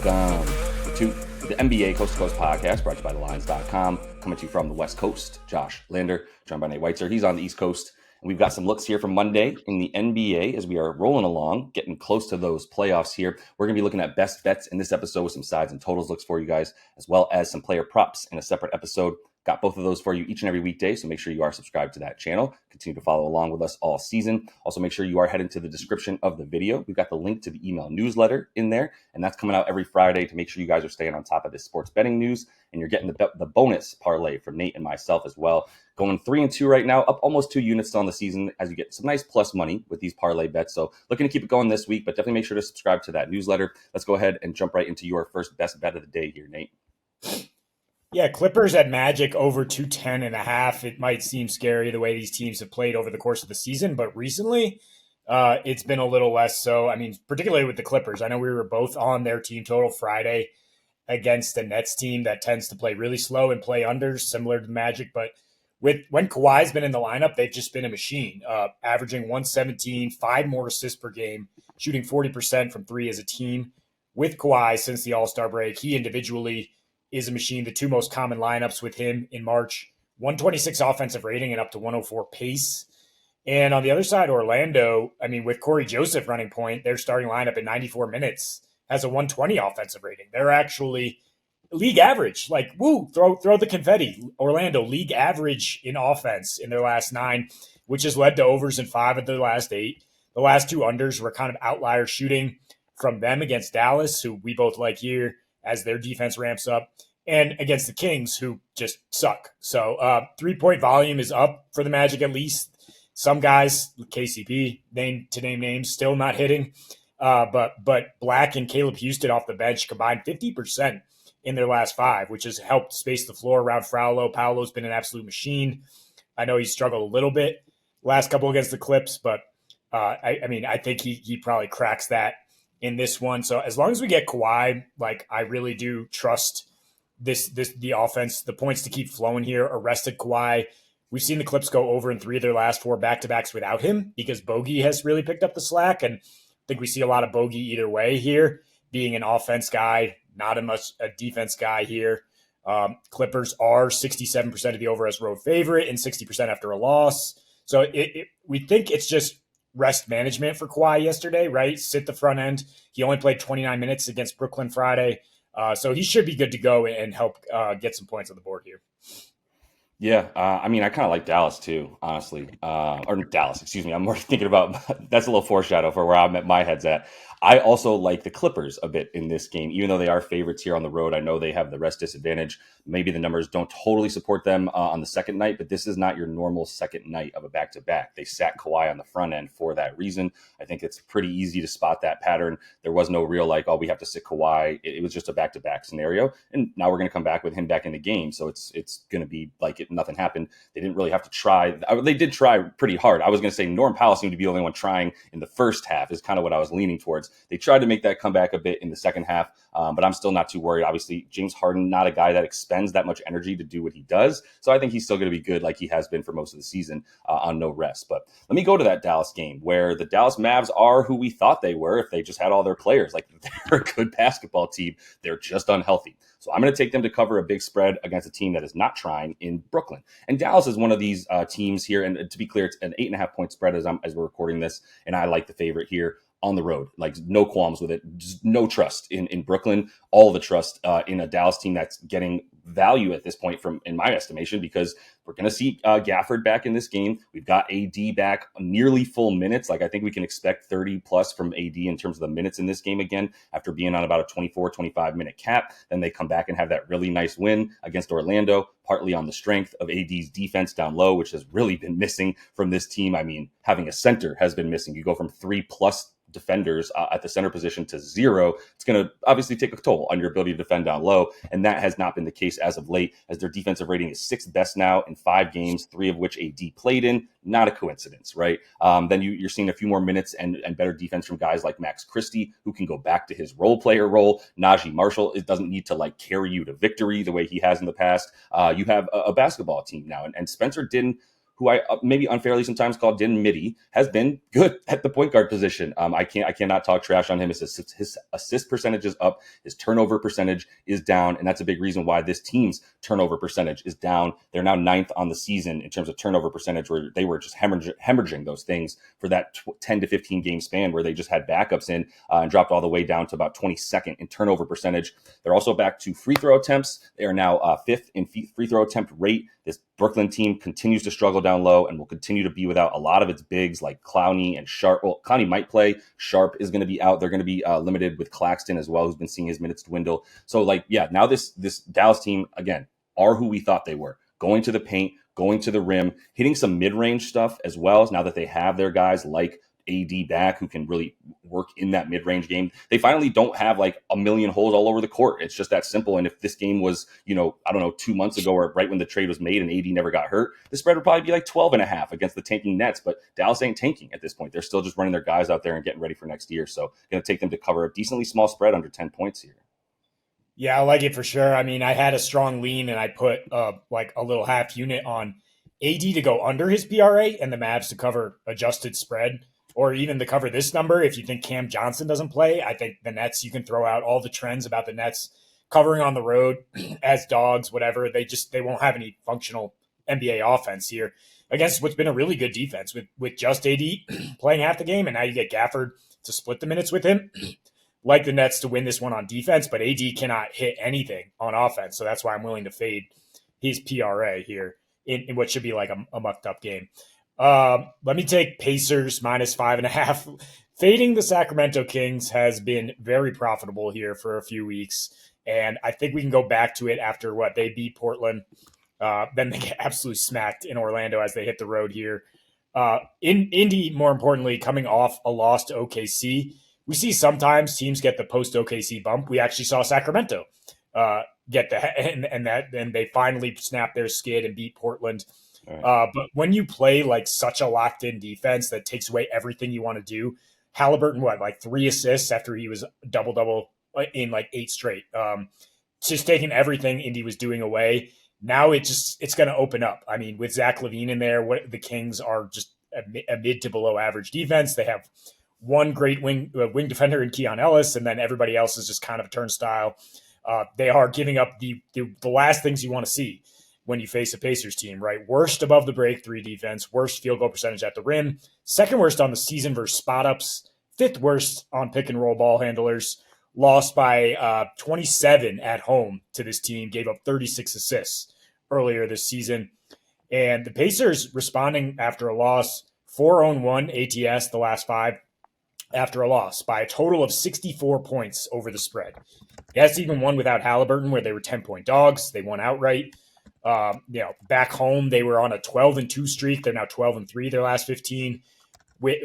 Welcome to the NBA Coast to Coast podcast brought to you by TheLines.com. Coming to you from the West Coast, Josh Lander, joined by Nate Weitzer. He's on the East Coast. And we've got some looks here from Monday in the NBA as we are rolling along, getting close to those playoffs here. We're going to be looking at best bets in this episode with some sides and totals looks for you guys, as well as some player props in a separate episode. Got both of those for you each and every weekday, so make sure you are subscribed to that channel. Continue to follow along with us all season. Also, make sure you are heading to the description of the video. We've got the link to the email newsletter in there, and that's coming out every Friday to make sure you guys are staying on top of this sports betting news, and you're getting the bonus parlay from Nate and myself as well. Going 3-2 right now, up almost 2 units on the season as you get some nice plus money with these parlay bets. So looking to keep it going this week, but definitely make sure to subscribe to that newsletter. Let's go ahead and jump right into your first best bet of the day here, Nate. Yeah, Clippers at Magic over 210.5. It might seem scary the way these teams have played over the course of the season, but recently it's been a little less so. I mean, particularly with the Clippers. I know we were both on their team total Friday against the Nets team that tends to play really slow and play unders, similar to the Magic. But when Kawhi's been in the lineup, they've just been a machine, averaging 117, 5 more assists per game, shooting 40% from three as a team. With Kawhi since the All-Star break, he individually is a machine. The two most common lineups with him in March, 126 offensive rating and up to 104 pace. And on the other side, Orlando, I mean, with Corey Joseph running point, their starting lineup in 94 minutes has a 120 offensive rating. They're actually league average. Like, woo, throw the confetti. Orlando, league average in offense in their last 9, which has led to overs in 5 of their last 8. The last 2 unders were kind of outlier shooting from them against Dallas, who we both like here, as their defense ramps up, and against the Kings, who just suck. So 3-point volume is up for the Magic at least. Some guys, KCP, name names, still not hitting. But Black and Caleb Houston off the bench combined 50% in their last 5, which has helped space the floor around Fraulo. Paolo's been an absolute machine. I know he struggled a little bit last couple against the Clips, but I think he probably cracks that in this one. So as long as we get Kawhi, like, I really do trust the offense, the points to keep flowing here. Arrested Kawhi. We've seen the Clips go over in 3 of their last 4 back-to-backs without him because Bogey has really picked up the slack. And I think we see a lot of Bogey either way here, being an offense guy, not a defense guy here. Clippers are 67% of the over as road favorite and 60% after a loss. So we think it's just rest management for Kawhi yesterday, right? Sit the front end. He only played 29 minutes against Brooklyn Friday. So he should be good to go and help get some points on the board here. Yeah, I mean, I kind of like Dallas too, honestly. Or Dallas, excuse me. I'm more thinking about, that's a little foreshadow for where my head's at. I also like the Clippers a bit in this game, even though they are favorites here on the road. I know they have the rest disadvantage. Maybe the numbers don't totally support them on the second night, but this is not your normal second night of a back-to-back. They sat Kawhi on the front end for that reason. I think it's pretty easy to spot that pattern. There was no real we have to sit Kawhi. It was just a back-to-back scenario, and now we're going to come back with him back in the game, so it's going to be like nothing happened. They didn't really have to try. They did try pretty hard. I was going to say Norm Powell seemed to be the only one trying in the first half is kind of what I was leaning towards. They tried to make that comeback a bit in the second half, but I'm still not too worried. Obviously, James Harden, not a guy that expends that much energy to do what he does. So I think he's still going to be good like he has been for most of the season on no rest. But let me go to that Dallas game where the Dallas Mavs are who we thought they were if they just had all their players. Like, they're a good basketball team. They're just unhealthy. So I'm going to take them to cover a big spread against a team that is not trying in Brooklyn. And Dallas is one of these teams here. And to be clear, it's an 8.5-point spread as we're recording this. And I like the favorite here on the road. Like, no qualms with it. Just no trust in Brooklyn. All the trust in a Dallas team that's getting value at this point, from in my estimation, because we're going to see Gafford back in this game. We've got AD back nearly full minutes. Like, I think we can expect 30 plus from AD in terms of the minutes in this game again, after being on about a 24, 25 minute cap. Then they come back and have that really nice win against Orlando, partly on the strength of AD's defense down low, which has really been missing from this team. I mean, having a center has been missing. You go from 3+ defenders at the center position to 0. It's going to obviously take a toll on your ability to defend down low. And that has not been the case as of late, as their defensive rating is 6th best now in 5 games, 3 of which AD played in. Not a coincidence, right? Then you're seeing a few more minutes and better defense from guys like Max Christie, who can go back to his role player role. Najee Marshall, it doesn't need to carry you to victory the way he has in the past. You have a basketball team now, and Spencer didn't who I maybe unfairly sometimes call Din Mitty, has been good at the point guard position. I cannot talk trash on him. His assist percentage is up, his turnover percentage is down, and that's a big reason why this team's turnover percentage is down. They're now ninth on the season in terms of turnover percentage, where they were just hemorrhaging those things for that 10 to 15 game span where they just had backups in and dropped all the way down to about 22nd in turnover percentage. They're also back to free throw attempts. They are now fifth in free throw attempt rate. This Brooklyn team continues to struggle down low and will continue to be without a lot of its bigs like Clowney and Sharp. Well, Clowney might play. Sharp is going to be out. They're going to be limited with Claxton as well, who's been seeing his minutes dwindle. So, now this Dallas team, again, are who we thought they were. Going to the paint, going to the rim, hitting some mid-range stuff as well. Now that they have their guys like AD back who can really work in that mid-range game, they finally don't have like a million holes all over the court. It's just that simple. And if this game was, 2 months ago or right when the trade was made and AD never got hurt, the spread would probably be like 12.5 against the tanking Nets. But Dallas ain't tanking at this point. They're still just running their guys out there and getting ready for next year. So going to take them to cover a decently small spread under 10 points here. Yeah, I like it for sure. I mean, I had a strong lean and I put like a little half unit on AD to go under his PRA and the Mavs to cover adjusted spread, or even to cover this number. If you think Cam Johnson doesn't play, I think the Nets, you can throw out all the trends about the Nets covering on the road as dogs, whatever. They won't have any functional NBA offense here against what's been a really good defense with just AD playing half the game. And now you get Gafford to split the minutes with him. Like the Nets to win this one on defense, but AD cannot hit anything on offense. So that's why I'm willing to fade his PRA here in what should be like a mucked up game. Let me take Pacers -5.5. Fading the Sacramento Kings has been very profitable here for a few weeks. And I think we can go back to it after what they beat Portland. Then they get absolutely smacked in Orlando as they hit the road here. In Indy, more importantly, coming off a loss to OKC. We see sometimes teams get the post OKC bump. We actually saw Sacramento get that, and they finally snapped their skid and beat Portland. Right. But when you play like such a locked in defense that takes away everything you want to do, Halliburton, like 3 assists after he was double in like 8 straight, just taking everything Indy was doing away. Now it's going to open up. I mean, with Zach LaVine in there, the Kings are just a mid to below average defense. They have one great wing defender in Keon Ellis, and then everybody else is just kind of a turnstile. They are giving up the last things you want to see when you face a Pacers team, right? Worst above the break 3 defense, worst field goal percentage at the rim, second worst on the season versus spot ups, 5th worst on pick and roll ball handlers, lost by 27 at home to this team, gave up 36 assists earlier this season. And the Pacers responding after a loss, 4-1 ATS the last 5, after a loss by a total of 64 points over the spread. That's even one without Halliburton, where they were 10-point dogs. They won outright. Back home, they were on a 12-2 streak. They're now 12-3 their last 15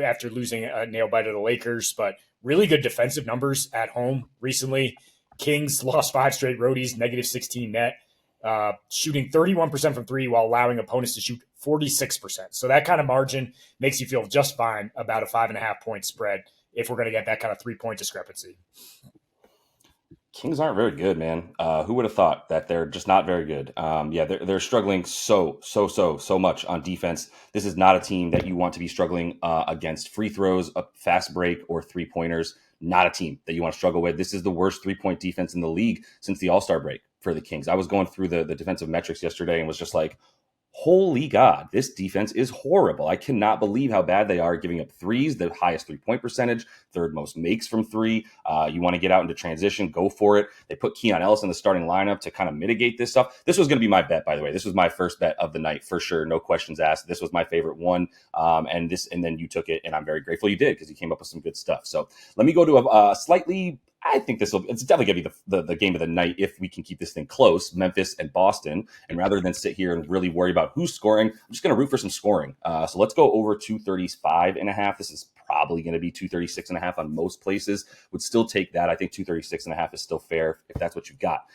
after losing a nail bite to the Lakers. But really good defensive numbers at home recently. Kings lost 5 straight roadies, -16 net, shooting 31% from 3 while allowing opponents to shoot 46%. So that kind of margin makes you feel just fine about a 5.5 point spread if we're going to get that kind of 3-point discrepancy. Kings aren't very good, man. Who would have thought that they're just not very good? They're struggling so much on defense. This is not a team that you want to be struggling against free throws, a fast break, or 3-pointers. Not a team that you want to struggle with. This is the worst 3-point defense in the league since the All-Star break for the Kings. I was going through the defensive metrics yesterday and was just like, holy God, this defense is horrible. I cannot believe how bad they are giving up threes, the highest 3-point percentage, 3rd most makes from 3. You want to get out into transition, go for it. They put Keon Ellis in the starting lineup to kind of mitigate this stuff. This was going to be my bet, by the way. This was my first bet of the night for sure. No questions asked. This was my favorite one. And then you took it, and I'm very grateful you did because you came up with some good stuff. So let me go to a slightly, I think it's definitely going to be the game of the night if we can keep this thing close, Memphis and Boston. And rather than sit here and really worry about who's scoring, I'm just going to root for some scoring. So let's go over 235.5. This is probably going to be 236.5 on most places. Would still take that. I think 236.5 is still fair if that's what you've got.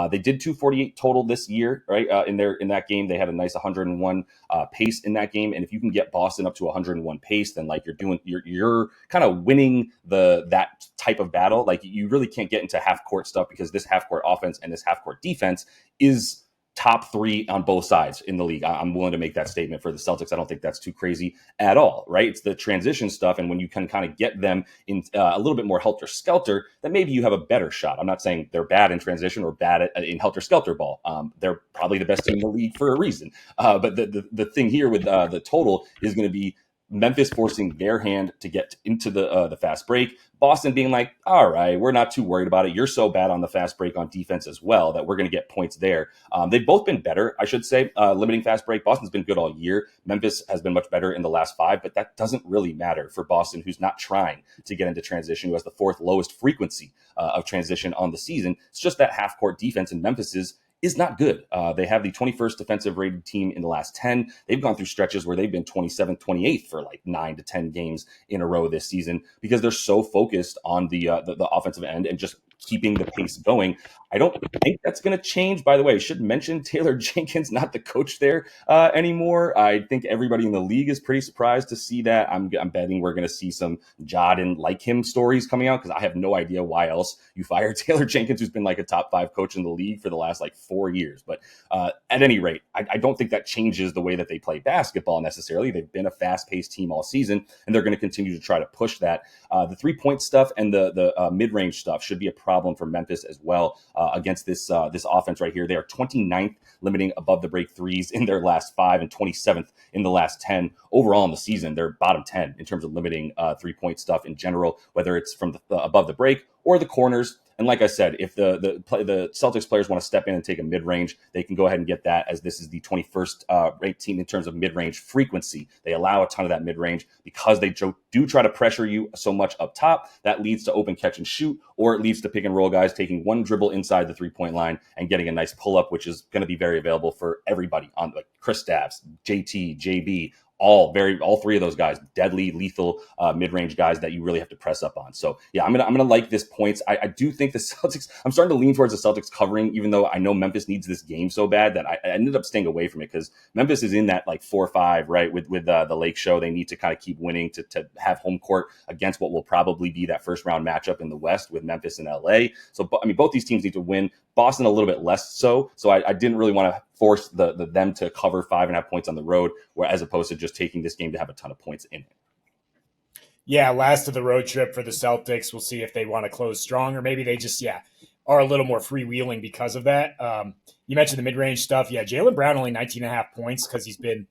They did 248 total this year, right? In that game, they had a nice 101 pace in that game. And if you can get Boston up to 101 pace, then like you're kind of winning that type of battle. Like you really can't get into half court stuff because this half court offense and this half court defense is top three on both sides in the league. I'm willing to make that statement for the Celtics. I don't think that's too crazy at all, right? It's the transition stuff. And when you can kind of get them in a little bit more helter-skelter, then maybe you have a better shot. I'm not saying they're bad in transition or bad in helter-skelter ball. They're probably the best team in the league for a reason. But the thing here with the total is going to be Memphis forcing their hand to get into the fast break. Boston being like, all right, we're not too worried about it. You're so bad on the fast break on defense as well that we're going to get points there. They've both been better, I should say, limiting fast break. Boston's been good all year. Memphis has been much better in the last 5, but that doesn't really matter for Boston, who's not trying to get into transition, who has the 4th lowest frequency of transition on the season. It's just that half-court defense in Memphis's is not good. They have the 21st defensive rated team in the last 10. They've gone through stretches where they've been 27th, 28th for like 9 to 10 games in a row this season because they're so focused on the offensive end and just keeping the pace going. I don't think that's going to change. By the way, I should mention Taylor Jenkins, not the coach there anymore. I think everybody in the league is pretty surprised to see that. I'm betting we're going to see some Ja didn't like him stories coming out because I have no idea why else you fire Taylor Jenkins, who's been like a top 5 coach in the league for the last like 4 years. But at any rate, I don't think that changes the way that they play basketball necessarily. They've been a fast-paced team all season, and they're going to continue to try to push that. The three-point stuff and the mid-range stuff should be a problem for Memphis as well against this offense right here. They are 29th limiting above the break threes in their last 5 and 27th in the last 10. Overall in the season, they're bottom 10 in terms of limiting three-point stuff in general, whether it's from the above the break or the corners. And like I said, if the Celtics players want to step in and take a mid-range, they can go ahead and get that, as this is the 21st ranked team in terms of mid-range frequency. They allow a ton of that mid-range because they do try to pressure you so much up top. That leads to open catch and shoot, or it leads to pick and roll guys taking one dribble inside the three-point line and getting a nice pull-up, which is going to be very available for everybody on like Kristaps, JT, JB, all 3 of those guys, deadly, lethal mid-range guys that you really have to press up on. So yeah, I'm gonna like this points. I do think the Celtics. I'm starting to lean towards the Celtics covering, even though I know Memphis needs this game so bad that I ended up staying away from it because Memphis is in that like 4-5 right with the Lake Show. They need to kind of keep winning to have home court against what will probably be that first round matchup in the West with Memphis and LA. So I mean, both these teams need to win. Boston a little bit less so. So I didn't really want to force them to cover 5.5 points on the road, where as opposed to just taking this game to have a ton of points in it. Yeah, last of the road trip for the Celtics. We'll see if they want to close strong or maybe they just, are a little more freewheeling because of that. You mentioned the mid-range stuff. Yeah, Jaylen Brown only 19.5 points because he's been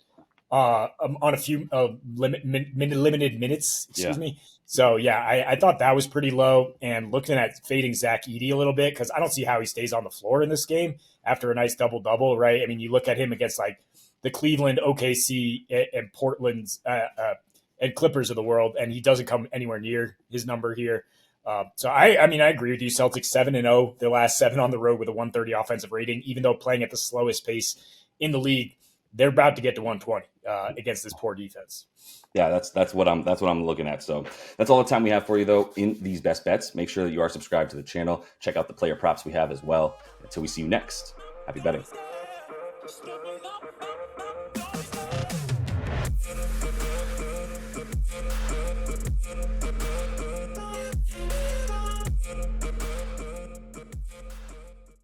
on a few limited minutes, excuse me. So, yeah, I thought that was pretty low. And looking at fading Zach Edey a little bit, because I don't see how he stays on the floor in this game after a nice double-double, right? I mean, you look at him against, like, the Cleveland, OKC, and Portland's and Clippers of the world, and he doesn't come anywhere near his number here. So, I agree with you. Celtics 7-0, their last 7 on the road with a 130 offensive rating, even though playing at the slowest pace in the league. They're about to get to 120 against this poor defense. Yeah, that's what I'm looking at. So that's all the time we have for you, though, in these best bets. Make sure that you are subscribed to the channel. Check out the player props we have as well. Until we see you next, happy betting.